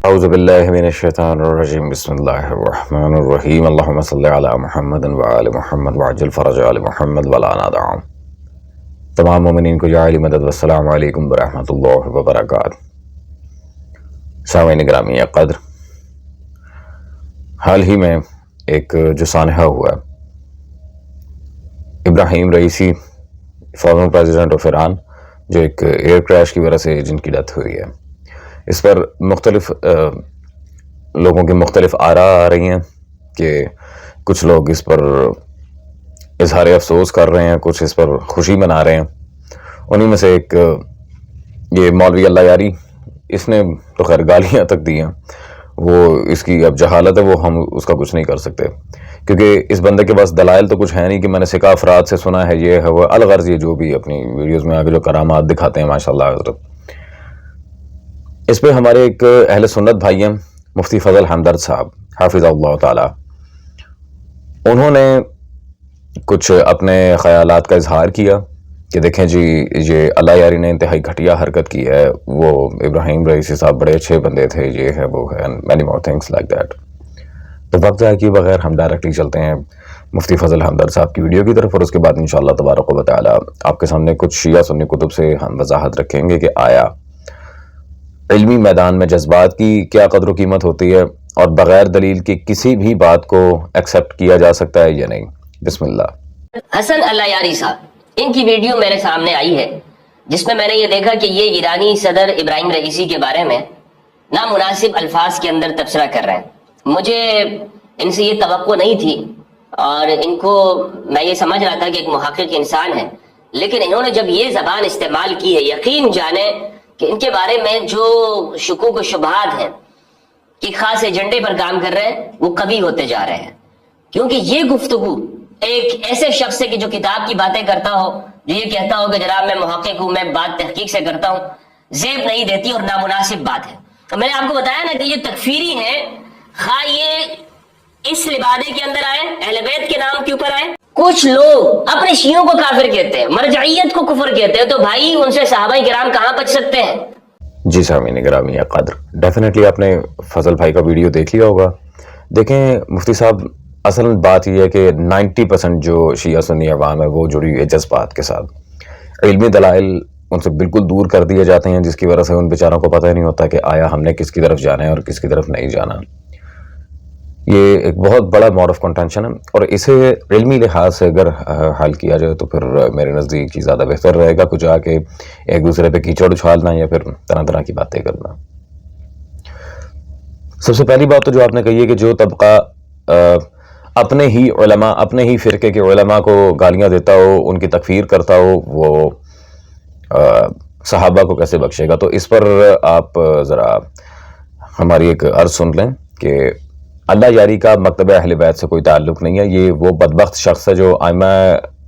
اعوذ باللہ من الشیطان الرجیم بسم اللہ الرحمن الرحیم اللہم صلی علی محمد وآل محمد وعجل فرج آل محمد ولا نادعام۔ تمام مومنین کو جعلی مدد والسلام علیکم ورحمۃ اللہ وبرکاتہ۔ سامعین گرامی قدر، حال ہی میں ایک جو سانحہ ہوا Ebrahim Raisi former president of Iran, جو ایک ایئر کریش کی وجہ سے جن کی ڈیتھ ہوئی ہے، اس پر مختلف لوگوں کی مختلف آراء آ رہی ہیں کہ کچھ لوگ اس پر اظہار افسوس کر رہے ہیں، کچھ اس پر خوشی منا رہے ہیں۔ انہی میں سے ایک یہ مولوی اللہ یاری، اس نے تو خیر گالیاں تک دی ہیں، وہ اس کی اب جہالت ہے، وہ ہم اس کا کچھ نہیں کر سکتے، کیونکہ اس بندے کے پاس دلائل تو کچھ ہے نہیں کہ میں نے سکہ افراد سے سنا ہے، یہ ہے وہ، الغرض یہ جو بھی اپنی ویڈیوز میں آگے جو کرامات دکھاتے ہیں ماشاءاللہ حضرت۔ اس پہ ہمارے ایک اہل سنت بھائی ہیں مفتی فضل ہمدرد صاحب حافظ اللہ تعالی، انہوں نے کچھ اپنے خیالات کا اظہار کیا کہ دیکھیں جی یہ اللہ یاری نے انتہائی گھٹیا حرکت کی ہے، وہ ابراہیم رئیسی صاحب بڑے اچھے بندے تھے، یہ ہے وہ ہے، many more things like that۔ تو وقت ضائع کیے بغیر ہم ڈائریکٹلی چلتے ہیں مفتی فضل ہمدرد صاحب کی ویڈیو کی طرف، اور اس کے بعد انشاءاللہ تبارک و تعالی آپ کے سامنے کچھ شیعہ سنی کتب سے ہم وضاحت رکھیں گے کہ آیا علمی میدان میں جذبات کی کیا قدر و قیمت ہوتی ہے اور بغیر دلیل کی کسی بھی بات کو ایکسیپٹ کیا جا سکتا ہے یا نہیں۔ بسم اللہ۔ حسن اللہ یاری صاحب، ان کی ویڈیو میرے سامنے آئی ہے جس میں نے یہ دیکھا کہ یہ ایرانی صدر ابراہیم رئیسی کے بارے میں نامناسب الفاظ کے اندر تبصرہ کر رہے ہیں۔ مجھے ان سے یہ توقع نہیں تھی، اور ان کو میں یہ سمجھ رہا تھا کہ ایک محقق انسان ہے، لیکن انہوں نے جب یہ زبان استعمال کی ہے، یقین جانے کہ ان کے بارے میں جو شکوک و شبہات ہیں کہ خاص ایجنڈے پر کام کر رہے ہیں، وہ کبھی ہوتے جا رہے ہیں، کیونکہ یہ گفتگو ایک ایسے شخص سے کہ جو کتاب کی باتیں کرتا ہو، جو یہ کہتا ہو کہ جناب میں محقق ہوں، میں بات تحقیق سے کرتا ہوں، زیب نہیں دیتی اور نامناسب بات ہے۔ تو میں نے آپ کو بتایا نا کہ یہ تکفیری ہے، خواہ یہ اس لبادے کے اندر آئے، اہل بیت کے نام کے اوپر آئے۔ کچھ لوگ اپنے شیعوں کو کافر کہتے ہیں، مرجعیت کو کفر کہتے ہیں، تو بھائی ان سے صحابہ کرام کہاں بچ سکتے ہیں؟ جی سامعین گرامی قدر، ڈیفینیٹلی آپ نے فضل بھائی کا ویڈیو دیکھ لیا ہوگا۔ دیکھیں مفتی صاحب، اصل بات یہ ہے کہ 90% جو شیعہ سنی عوام ہے وہ جڑی ہے جذبات کے ساتھ، علمی دلائل ان سے بالکل دور کر دیے جاتے ہیں، جس کی وجہ سے ان بیچاروں کو پتہ ہی نہیں ہوتا کہ آیا ہم نے کس کی طرف جانا ہے اور کس کی طرف نہیں جانا۔ یہ ایک بہت بڑا موڈ آف کنٹینشن ہے، اور اسے علمی لحاظ سے اگر حل کیا جائے تو پھر میرے نزدیک ہی زیادہ بہتر رہے گا، کچھ آ کے ایک دوسرے پہ کیچڑ اچھالنا یا پھر طرح طرح کی باتیں کرنا۔ سب سے پہلی بات تو جو آپ نے کہی ہے کہ جو طبقہ اپنے ہی علماء، اپنے ہی فرقے کے علماء کو گالیاں دیتا ہو، ان کی تکفیر کرتا ہو، وہ صحابہ کو کیسے بخشے گا؟ تو اس پر آپ ذرا ہماری ایک عرض سن لیں کہ اللہ یاری کا مکتب اہل بیت سے کوئی تعلق نہیں ہے، یہ وہ بدبخت شخص ہے جو ائمہ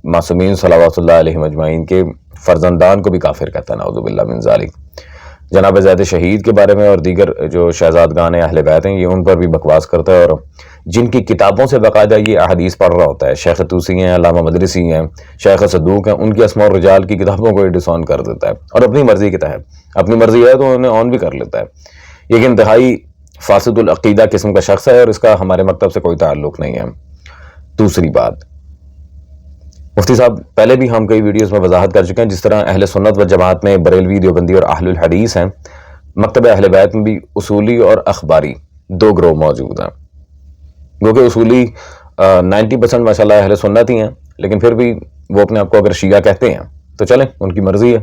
معصومین صلوات اللہ علیہ مجمعین کے فرزندان کو بھی کافر کہتا ہے، نعوذ باللہ من ذالک۔ جناب زید شہید کے بارے میں اور دیگر جو شہزادگان اہل بیت ہیں، یہ ان پر بھی بکواس کرتا ہے، اور جن کی کتابوں سے باقاعدہ یہ احادیث پڑھ رہا ہوتا ہے، شیخ طوسی ہیں، علامہ مدرسی ہیں، شیخ صدوق ہیں، ان کی اسماء الرجال کی کتابوں کو یہ ڈس آن کر دیتا ہے، اور اپنی مرضی کے تحت، اپنی مرضی ہے تو انہیں آن بھی کر لیتا ہے۔ یہ انتہائی فاسد العقیدہ قسم کا شخص ہے، اور اس کا ہمارے مکتب سے کوئی تعلق نہیں ہے۔ دوسری بات، مفتی صاحب پہلے بھی ہم کئی ویڈیوز میں وضاحت کر چکے ہیں، جس طرح اہل سنت و جماعت میں بریلوی، دیوبندی اور اہل الحدیث ہیں، مکتب اہل بیت میں بھی اصولی اور اخباری دو گروہ موجود ہیں، کیونکہ اصولی 90% ماشاءاللہ اہل سنت ہی ہیں، لیکن پھر بھی وہ اپنے آپ کو اگر شیعہ کہتے ہیں تو چلیں، ان کی مرضی ہے۔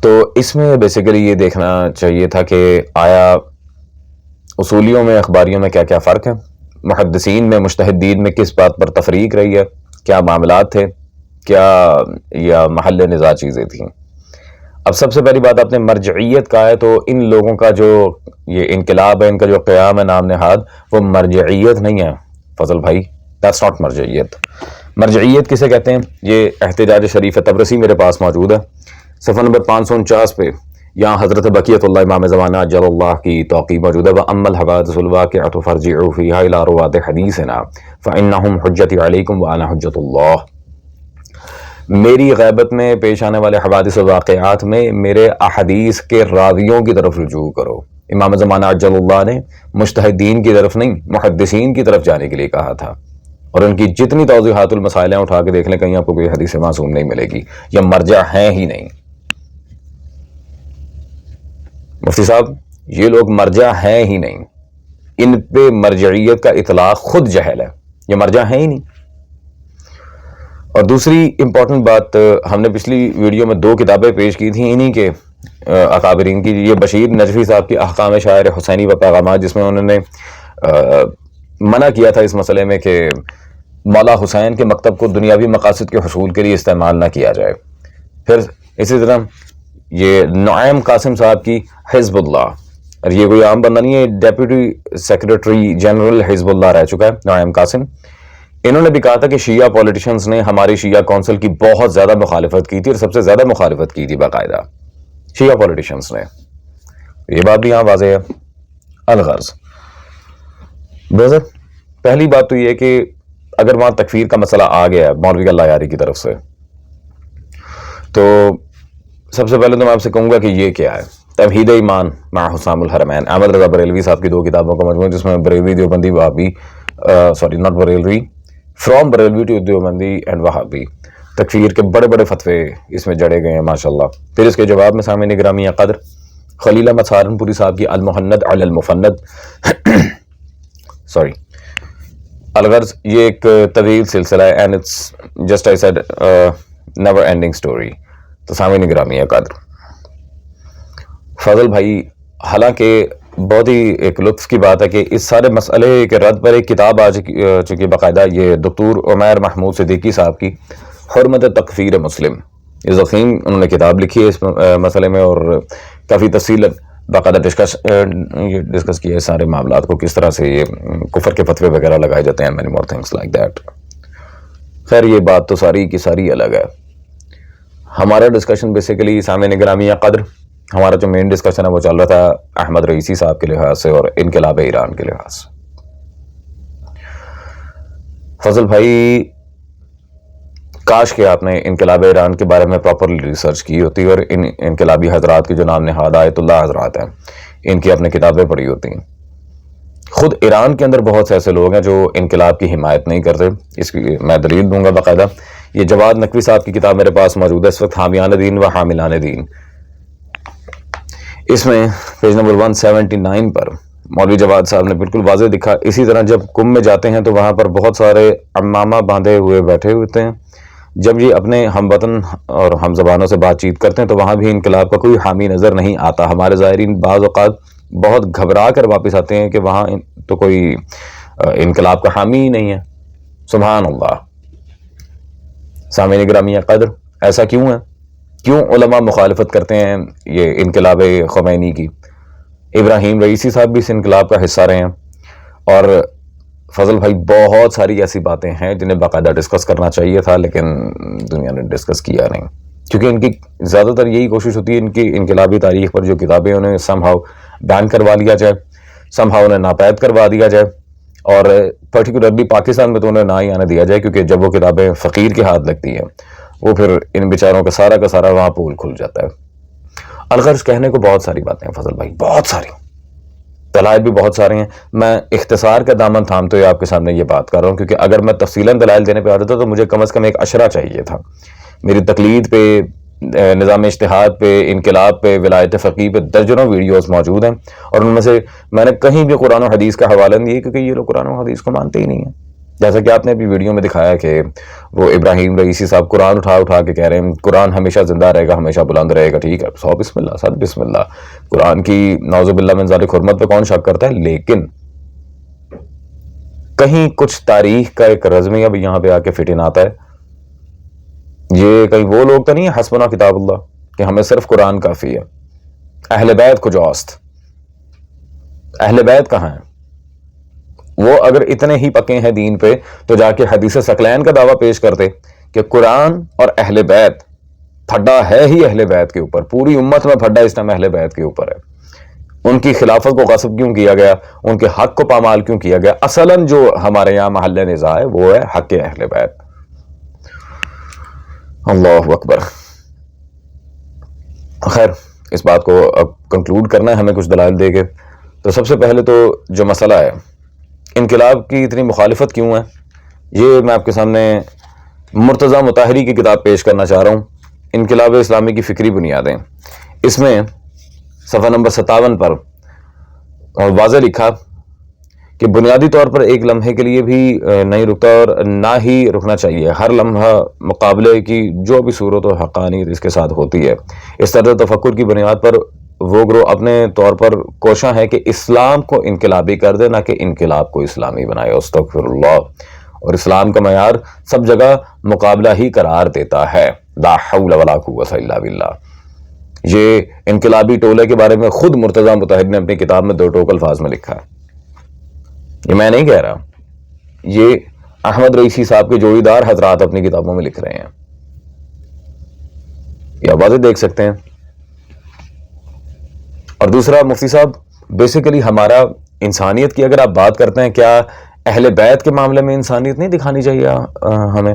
تو اس میں بیسیکلی یہ دیکھنا چاہیے تھا کہ آیا اصولیوں میں اخباریوں میں کیا کیا فرق ہے، محدثین میں، مجتہدین میں کس بات پر تفریق رہی ہے، کیا معاملات تھے، کیا یا محل نزاع چیزیں تھیں۔ اب سب سے پہلی بات، آپ نے مرجعیت کہا ہے، تو ان لوگوں کا جو یہ انقلاب ہے، ان کا جو قیام ہے نام نہاد، وہ مرجعیت نہیں ہے فضل بھائی، that's not مرجعیت۔ مرجعیت کسے کہتے ہیں؟ یہ احتجاج شریف تبرسی میرے پاس موجود ہے، صفحہ نمبر 549 پہ، یہاں حضرت بقیت اللہ امام زمانہ اجل اللہ کی توقیع موجود ہے۔ وَأَمَّا الْحَوَادِثُ الْوَاقِعَةُ فَارْجِعُوا فِيهَا إِلَىٰ رُوَاةِ حَدِيثِنَا فَإِنَّهُمْ حُجَّتِي عَلَيْكُمْ وَأَنَا حُجَّةُ اللَّهِ۔ میری غیبت میں پیش آنے والے حوادث و واقعات میں میرے احادیث کے راویوں کی طرف رجوع کرو. امام زمانہ عجل اللہ نے مجتہدین کی طرف نہیں محدثین کی طرف جانے کے لیے کہا تھا، اور ان کی جتنی توضیحات المسائل ہیں اٹھا کے دیکھ لیں، کہیں آپ کو کوئی حدیث معصوم نہیں ملے گی، یا مرجع ہیں ہی نہیں. مفتی صاحب یہ لوگ مرجع ہیں ہی نہیں، ان پہ مرجعیت کا اطلاق خود جہل ہے، یہ مرجع ہیں ہی نہیں. اور دوسری امپورٹنٹ بات، ہم نے پچھلی ویڈیو میں 2 کتابیں پیش کی تھیں انہی کے اکابرین کی. یہ بشیر نجفی صاحب کی احکام شاعر حسینی و پیغامات، جس میں انہوں نے منع کیا تھا اس مسئلے میں کہ مولا حسین کے مکتب کو دنیاوی مقاصد کے حصول کے لیے استعمال نہ کیا جائے. پھر اسی طرح یہ نعیم قاسم صاحب کی حزب اللہ، اور یہ کوئی عام بندہ نہیں ہے، ڈیپٹی سیکرٹری جنرل حزب اللہ رہ چکا ہے نعیم قاسم. انہوں نے بھی کہا تھا کہ شیعہ پولیٹیشنز نے ہماری شیعہ کونسل کی بہت زیادہ مخالفت کی تھی، اور سب سے زیادہ مخالفت کی تھی باقاعدہ شیعہ پولیٹیشنز نے. یہ بات بھی یہاں واضح ہے. الغرض بہتر پہلی بات تو یہ کہ اگر وہاں تکفیر کا مسئلہ آ گیا ہے مولوی اللہ یاری کی طرف سے، تو سب سے پہلے تو میں آپ سے کہوں گا کہ یہ کیا ہے. توحید ایمان مع حسام الحرمین، احمد رضا بریلوی صاحب کی 2 کتابوں کا مجموعہ، جس میں بریلوی دیوبندی وہابی sorry not Barelvi from Barelvi to Deobandi and وہابی، تکفیر کے بڑے بڑے فتوے اس میں جڑے گئے ہیں ماشاءاللہ. پھر اس کے جواب میں سامعین گرامی قدر خلیل احمد سہارنپوری صاحب کی المحند علی المفند سوری. الغرض یہ ایک طویل سلسلہ ہے، and it's just I said never ending story. تو سامعین گرامی قدر فضل بھائی، حالانکہ بہت ہی ایک لطف کی بات ہے کہ اس سارے مسئلے کے رد پر ایک کتاب آ چکی باقاعدہ، یہ دکتور عمیر محمود صدیقی صاحب کی حرمت تکفیر مسلم. یہ ضخیم انہوں نے کتاب لکھی ہے اس مسئلے میں، اور کافی تفصیل باقاعدہ ڈسکس کیا ہے سارے معاملات کو، کس طرح سے یہ کفر کے فتوے وغیرہ لگائے جاتے ہیں، many more things like that. خیر یہ بات تو ساری کی ساری الگ ہے. ہمارا ڈسکشن بیسیکلی سامعین گرامی قدر، ہمارا جو مین ڈسکشن ہے وہ چل رہا تھا احمد رئیسی صاحب کے لحاظ سے اور انقلاب ایران کے لحاظ سے. فضل بھائی کاش کہ آپ نے انقلاب ایران کے بارے میں پراپرلی ریسرچ کی ہوتی، اور ان انقلابی حضرات کی جو نام نہاد آیت اللہ حضرات ہیں ان کی اپنے کتابیں پڑھی ہوتی ہیں. خود ایران کے اندر بہت سے ایسے لوگ ہیں جو انقلاب کی حمایت نہیں کرتے. اس کی میں دلیل دوں گا باقاعدہ. یہ جواد نقوی صاحب کی کتاب میرے پاس موجود ہے اس وقت، حامیان دین و حاملان دین. اس میں پیج نمبر 179 پر مولوی جواد صاحب نے بالکل واضح دکھا. اسی طرح جب کم میں جاتے ہیں تو وہاں پر بہت سارے عمامہ باندھے ہوئے بیٹھے ہوتے ہیں. جب یہ اپنے ہم وطن اور ہم زبانوں سے بات چیت کرتے ہیں تو وہاں بھی انقلاب کا کوئی حامی نظر نہیں آتا. ہمارے زائرین بعض اوقات بہت گھبرا کر واپس آتے ہیں کہ وہاں تو کوئی انقلاب کا حامی ہی نہیں ہے. سبحان اللہ. سامعین گرامی قدر ایسا کیوں ہے؟ کیوں علماء مخالفت کرتے ہیں یہ انقلاب خمینی کی؟ ابراہیم رئیسی صاحب بھی اس انقلاب کا حصہ رہے ہیں، اور فضل بھائی بہت ساری ایسی باتیں ہیں جنہیں باقاعدہ ڈسکس کرنا چاہیے تھا، لیکن دنیا نے ڈسکس کیا نہیں، کیونکہ ان کی زیادہ تر یہی کوشش ہوتی ہے ان کی انقلابی تاریخ پر جو کتابیں انہیں سم ہاؤ بین کروا لیا جائے، سم ہاؤ انہیں ناپید کروا دیا جائے، اور پرٹیکولرلی پاکستان میں تو انہیں نہ ہی آنے دیا جائے، کیونکہ جب وہ کتابیں فقیر کے ہاتھ لگتی ہیں وہ پھر ان بیچاروں کا سارا وہاں پول کھل جاتا ہے. الغرض کہنے کو بہت ساری باتیں ہیں فضل بھائی، بہت ساری دلائل بھی بہت سارے ہیں. میں اختصار کا دامن تھامتے ہوئے آپ کے سامنے یہ بات کر رہا ہوں، کیونکہ اگر میں تفصیلاً دلائل دینے پہ آتا تھا تو مجھے کم از کم ایک اشرہ چاہیے تھا. میری تقلید پہ، نظام اجتہاد پہ، انقلاب پہ، ولایت فقیہ پہ درجنوں ویڈیوز موجود ہیں، اور ان میں سے میں نے کہیں بھی قرآن و حدیث کا حوالہ نہیں دیا، کیونکہ یہ لوگ قرآن و حدیث کو مانتے ہی نہیں ہیں. جیسا کہ آپ نے بھی ویڈیو میں دکھایا کہ وہ ابراہیم رئیسی صاحب قرآن اٹھا کے کہہ رہے ہیں قرآن ہمیشہ زندہ رہے گا، ہمیشہ بلند رہے گا. ٹھیک ہے، 100 بسم اللہ، 100 بسم اللہ. قرآن کی نعوذ باللہ من ذالک حرمت پہ کون شک کرتا ہے؟ لیکن کہیں کچھ تاریخ کا ایک رزمیہ بھی یہاں پہ آ کے فٹ ان آتا ہے. یہ کہیں وہ لوگ تو نہیں ہے حسبنا کتاب اللہ کہ ہمیں صرف قرآن کافی ہے. اہل بیت کجاست؟ اہل بیت کہاں ہیں؟ وہ اگر اتنے ہی پکے ہیں دین پہ تو جا کے حدیث ثقلین کا دعویٰ پیش کرتے کہ قرآن اور اہل بیت، پھڈا ہے ہی اہل بیت کے اوپر، پوری امت میں پھڈا اس ٹائم اہل بیت کے اوپر ہے. ان کی خلافت کو غصب کیوں کیا گیا؟ ان کے حق کو پامال کیوں کیا گیا؟ اصلاً جو ہمارے یہاں محل نزاع ہے وہ ہے حق اہل بیت. اللہ اکبر. خیر اس بات کو اب کنکلوڈ کرنا ہے ہمیں کچھ دلائل دے کے. تو سب سے پہلے تو جو مسئلہ ہے انقلاب کی اتنی مخالفت کیوں ہے، یہ میں آپ کے سامنے مرتضیٰ مطہری کی کتاب پیش کرنا چاہ رہا ہوں، انقلاب اسلامی کی فکری بنیادیں. اس میں صفحہ نمبر 57 پر واضح لکھا کہ بنیادی طور پر ایک لمحے کے لیے بھی نہیں رکتا اور نہ ہی رکنا چاہیے. ہر لمحہ مقابلے کی جو بھی صورت و حقانیت اس کے ساتھ ہوتی ہے. اس طرز تفکر کی بنیاد پر وہ گروہ اپنے طور پر کوشاں ہے کہ اسلام کو انقلابی کر دے، نہ کہ انقلاب کو اسلامی بنائے. استغفر اللہ. اور اسلام کا معیار سب جگہ مقابلہ ہی قرار دیتا ہے. لا حول ولا قوت الا باللہ. یہ انقلابی ٹولے کے بارے میں خود مرتضیٰ مطہری نے اپنی کتاب میں 2 ٹوک الفاظ میں لکھا ہے. یہ میں نہیں کہہ رہا، یہ احمد رئیسی صاحب کے جوڑی دار حضرات اپنی کتابوں میں لکھ رہے ہیں. یہ واضح دیکھ سکتے ہیں. اور دوسرا مفتی صاحب، بیسیکلی ہمارا انسانیت کی اگر آپ بات کرتے ہیں، کیا اہل بیت کے معاملے میں انسانیت نہیں دکھانی چاہیے ہمیں؟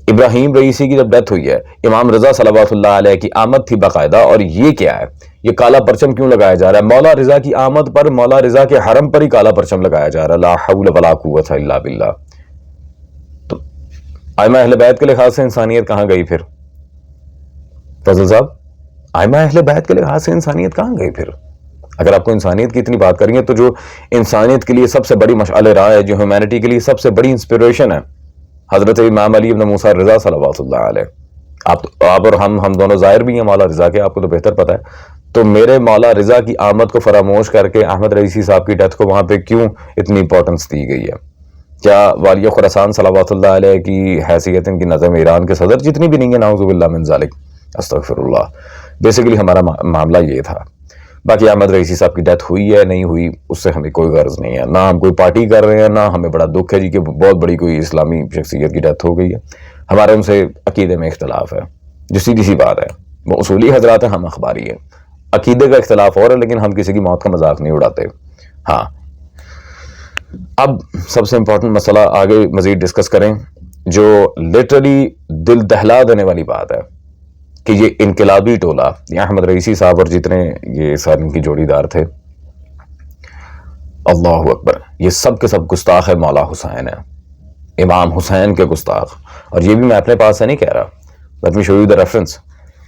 ابراہیم رئیسی کی جب ڈیتھ ہوئی ہے، امام رضا صلوات اللہ علیہ کی آمد تھی باقاعدہ، اور یہ کیا ہے، یہ کالا پرچم کیوں لگایا جا رہا ہے؟ مولا رضا کی آمد پر، مولا رضا کے حرم پر ہی کالا پرچم لگایا جا رہا ہے. لا حول ولا قوت الا باللہ. تو ائمہ اہل بیت کے لحاظ سے انسانیت کہاں گئی پھر؟ فضل صاحب، ائمہ اہل بیت کے لحاظ سے انسانیت کہاں گئی پھر؟ اگر آپ کو انسانیت کی اتنی بات کریں گے تو جو انسانیت کے لیے سب سے بڑی مشعل راہ ہے، جو ہیومینٹی کے لیے سب سے بڑی انسپریشن ہے، حضرت امام علی ابن موسیٰ رضا صلوات اللہ علیہ. آپ اور ہم دونوں ظاہر بھی ہیں مولا رضا کے، آپ کو تو بہتر پتہ ہے. تو میرے مولا رضا کی آمد کو فراموش کر کے احمد رئیسی صاحب کی ڈیتھ کو وہاں پہ کیوں اتنی امپورٹنس دی گئی ہے؟ کیا والی خراسان صلوات اللہ علیہ کی حیثیت ان کی نظم ایران کے صدر جتنی بھی نہیں ہے؟ نعوذ باللہ من ذالک، استغفر اللہ. بیسیکلی ہمارا معاملہ یہ تھا. باقی احمد رئیسی صاحب کی ڈیتھ ہوئی ہے نہیں ہوئی، اس سے ہمیں کوئی غرض نہیں ہے. نہ ہم کوئی پارٹی کر رہے ہیں، نہ ہمیں بڑا دکھ ہے جی کہ بہت بڑی کوئی اسلامی شخصیت کی ڈیتھ ہو گئی ہے. ہمارے ان سے عقیدے میں اختلاف ہے، جو سیدھی سی بات ہے. وہ اصولی حضرات ہیں، ہم اخباری ہیں. عقیدے کا اختلاف اور ہے، لیکن ہم کسی کی موت کا مذاق نہیں اڑاتے. ہاں، اب سب سے امپورٹنٹ مسئلہ آگے مزید ڈسکس کریں، جو لٹرلی دل دہلا دینے والی بات ہے کہ یہ انقلابی ٹولہ، یہ احمد رئیسی صاحب اور جتنے یہ سارے ان کی جوڑی دار تھے، اللہ اکبر، یہ سب کے سب گستاخ مولا حسین ہے، امام حسین کے گستاخ. اور یہ بھی میں اپنے پاس سے نہیں کہہ رہا. Let me show you the reference.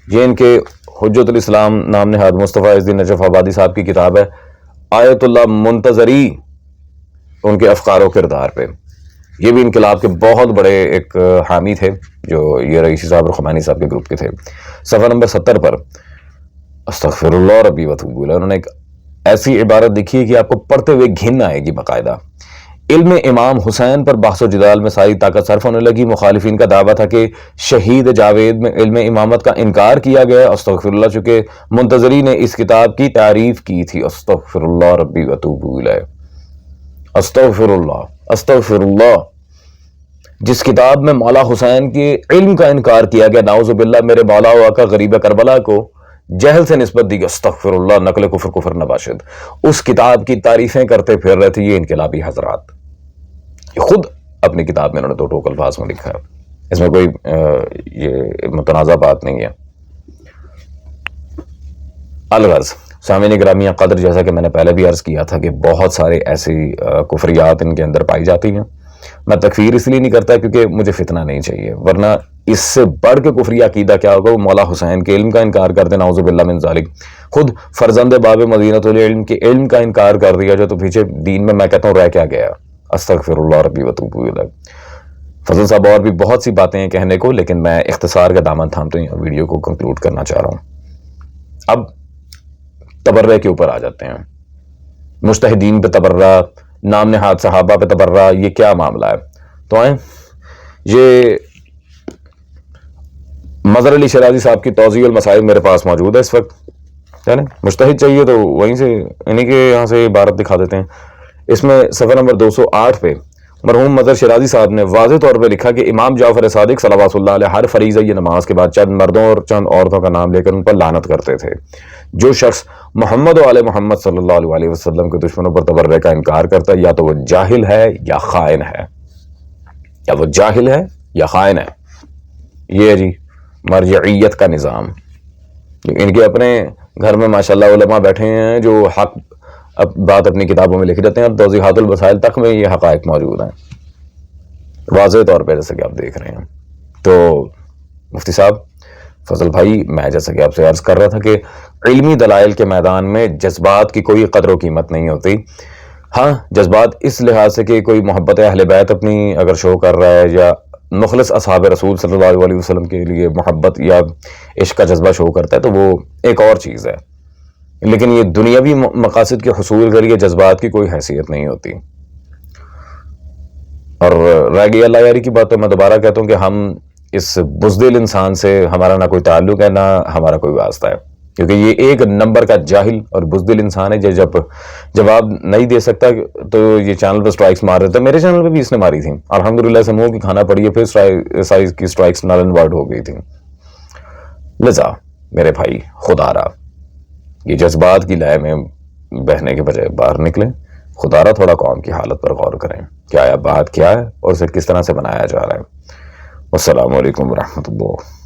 یہ ان کے حجت الاسلام نام نہاد مصطفیٰ عزالدین نجف آبادی صاحب کی کتاب ہے، آیت اللہ منتظری، ان کے افکار و کردار پہ. یہ بھی انقلاب کے بہت بڑے ایک حامی تھے، جو یہ رئیسی صاحب اور خمینی صاحب کے گروپ کے تھے. صفحہ نمبر 70 پر استغفر اللہ ربی وتوب الیہ، انہوں نے ایک ایسی عبارت لکھی ہے کہ آپ کو پڑھتے ہوئے گھن آئے گی باقاعدہ. علم امام حسین پر بحث و جدال میں ساری طاقت صرف ہونے لگی. مخالفین کا دعویٰ تھا کہ شہید جاوید میں علم امامت کا انکار کیا گیا. استغفر اللہ، چونکہ منتظری نے اس کتاب کی تعریف کی تھی. استغفر اللہ ربی وتوب الیہ، استغفر اللہ، استغفر اللہ. جس کتاب میں مولا حسین کے علم کا انکار کیا گیا، نعوذ باللہ، میرے مولا و آقا غریب کربلا کو جہل سے نسبت دی. استغفر اللہ، نقل کفر نباشد. اس کتاب کی تعریفیں کرتے پھر رہے تھے یہ انقلابی حضرات. یہ خود اپنی کتاب میں انہوں نے 2 ٹوک الفاظ میں لکھا ہے. اس میں کوئی یہ متنازع بات نہیں ہے. الغرض سامعین گرامی قدر، جیسا کہ میں نے پہلے بھی عرض کیا تھا کہ بہت سارے ایسی کفریات ان کے اندر پائی جاتی ہیں. میں تکفیر اس لیے نہیں کرتا کیونکہ مجھے فتنہ نہیں چاہیے، ورنہ اس سے بڑھ کے کفری عقیدہ کیا ہوگا؟ وہ مولا حسین کے علم کا انکار کر دے، نعوذ باللہ من ذالک. خود فرزند باب مدینۃ العلم کے علم کا انکار کر دیا جو تو پیچھے دین میں کہتا ہوں رہ کیا گیا. استغفر اللہ ربی وتوب الیہ. فضل صاحب اور بھی بہت سی باتیں ہیں کہنے کو، لیکن میں اختصار کا دامن تھامتے ہوئے ویڈیو کو کنکلوڈ کرنا چاہ رہا ہوں. اب تبرہ کے اوپر آ جاتے ہیں. مجتہدین پہ تبرہ، نام نہاد صحابہ پہ تبرہ، یہ کیا معاملہ ہے؟ تو آئیں، یہ مظہر علی شیرازی صاحب کی توضیح المسائل میرے پاس موجود ہے اس وقت. چلیں، مجتہد چاہیے تو وہیں سے انہیں کے یہاں سے عبارت دکھا دیتے ہیں. اس میں صفحہ نمبر 208 پہ مرحوم مظہر شیرازی صاحب نے واضح طور پہ لکھا کہ امام جعفر صادق صلوات اللہ علیہ ہر فریضہ یہ نماز کے بعد چند مردوں اور چند عورتوں کا نام لے کر ان پر لعنت کرتے تھے. جو شخص محمد و آل محمد صلی اللہ علیہ وسلم کے دشمنوں پر تبرہ کا انکار کرتا ہے، یا تو وہ جاہل ہے یا خائن ہے، یا وہ جاہل ہے یا خائن ہے. یہ ہے جی مرجعیت کا نظام. ان کے اپنے گھر میں ماشاءاللہ علماء بیٹھے ہیں جو حق بات اپنی کتابوں میں لکھ دیتے ہیں, اور توضیحات الوسائل تک میں یہ حقائق موجود ہیں واضح طور پہ, جیسا کہ آپ دیکھ رہے ہیں. تو مفتی صاحب فضل بھائی, میں جیسا کہ آپ سے عرض کر رہا تھا کہ علمی دلائل کے میدان میں جذبات کی کوئی قدر و قیمت نہیں ہوتی. ہاں جذبات اس لحاظ سے کہ کوئی محبت اہل بیت اپنی اگر شو کر رہا ہے, یا مخلص اصحاب رسول صلی اللہ علیہ وسلم کے لیے محبت یا عشق کا جذبہ شو کرتا ہے, تو وہ ایک اور چیز ہے. لیکن یہ دنیاوی مقاصد کے حصول کے لیے جذبات کی کوئی حیثیت نہیں ہوتی. اور رہ گئی اللہ یاری کی بات, تو میں دوبارہ کہتا ہوں کہ ہم اس بزدل انسان سے ہمارا نہ کوئی تعلق ہے نہ ہمارا کوئی واسطہ ہے, کیونکہ یہ ایک نمبر کا جاہل اور بزدل انسان ہے. جب جواب نہیں دے سکتا تو یہ چینل پہ سٹرائکس مار رہے تھے. میرے چینل پہ بھی اس نے ماری تھی, الحمدللہ سے منہ کی کھانا پڑی ہے, پھر سائز کی سٹرائکس نل اینڈ وائڈ ہو گئی تھی. لذا میرے بھائی خدا را یہ جذبات کی لائے میں بہنے کے بجائے باہر نکلیں. خدا را تھوڑا قوم کی حالت پر غور کریں, کیا بات کیا ہے اور اسے کس طرح سے بنایا جا رہا ہے. السلام علیکم ورحمۃ اللہ.